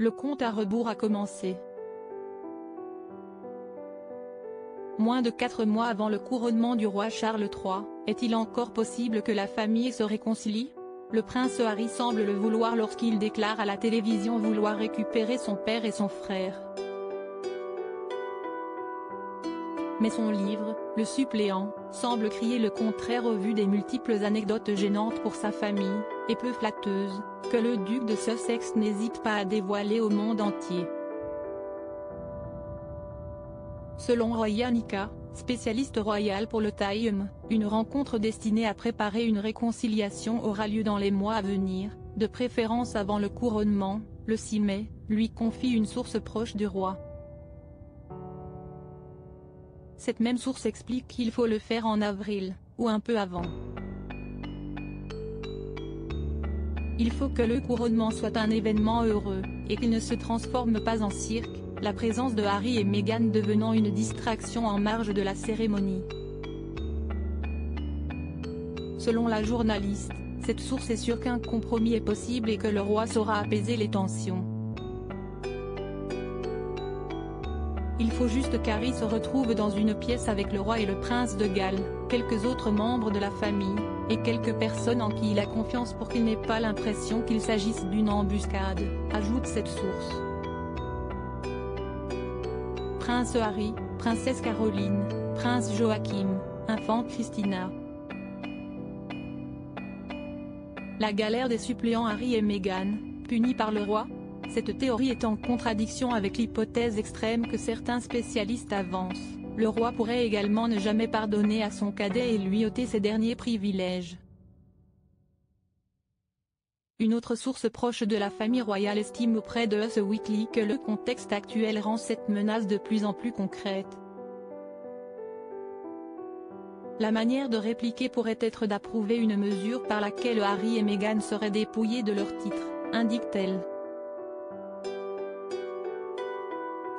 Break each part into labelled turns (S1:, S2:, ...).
S1: Le compte à rebours a commencé. Moins de 4 mois avant le couronnement du roi Charles III, est-il encore possible que la famille se réconcilie? Le prince Harry semble le vouloir lorsqu'il déclare à la télévision vouloir récupérer son père et son frère. Mais son livre, Le Suppléant, semble crier le contraire au vu des multiples anecdotes gênantes pour sa famille, et peu flatteuses, que le duc de Sussex n'hésite pas à dévoiler au monde entier. Selon Roya Nika, spécialiste royal pour le Time, une rencontre destinée à préparer une réconciliation aura lieu dans les mois à venir, de préférence avant le couronnement, le 6 mai, lui confie une source proche du roi. Cette même source explique qu'il faut le faire en avril, ou un peu avant. Il faut que le couronnement soit un événement heureux, et qu'il ne se transforme pas en cirque, la présence de Harry et Meghan devenant une distraction en marge de la cérémonie. Selon la journaliste, cette source est sûre qu'un compromis est possible et que le roi saura apaiser les tensions. Il faut juste qu'Harry se retrouve dans une pièce avec le roi et le prince de Galles, quelques autres membres de la famille, et quelques personnes en qui il a confiance pour qu'il n'ait pas l'impression qu'il s'agisse d'une embuscade, ajoute cette source. Prince Harry, princesse Caroline, prince Joachim, infant Christina. La galère des suppléants Harry et Meghan, punis par le roi? Cette théorie est en contradiction avec l'hypothèse extrême que certains spécialistes avancent. Le roi pourrait également ne jamais pardonner à son cadet et lui ôter ses derniers privilèges. Une autre source proche de la famille royale estime auprès de Us Weekly que le contexte actuel rend cette menace de plus en plus concrète. La manière de répliquer pourrait être d'approuver une mesure par laquelle Harry et Meghan seraient dépouillés de leurs titres, indique-t-elle.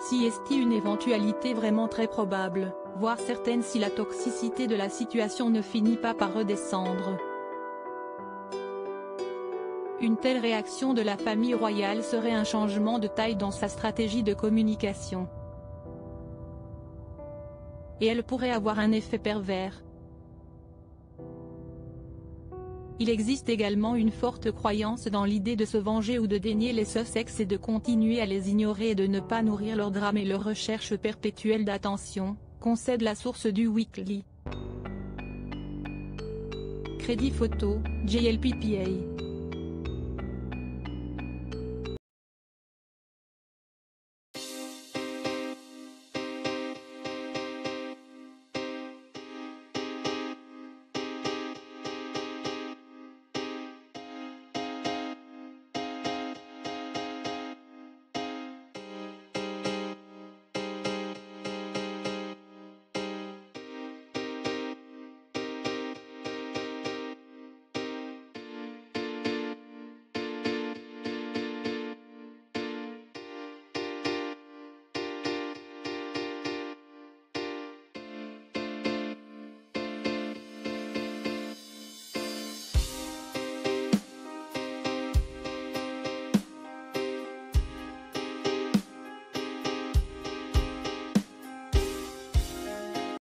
S1: Si est une éventualité vraiment très probable, voire certaine si la toxicité de la situation ne finit pas par redescendre. Une telle réaction de la famille royale serait un changement de taille dans sa stratégie de communication. Et elle pourrait avoir un effet pervers. Il existe également une forte croyance dans l'idée de se venger ou de dénier les Sussex et de continuer à les ignorer et de ne pas nourrir leur drame et leur recherche perpétuelle d'attention, concède la source du Weekly. Crédit photo, JLPPA.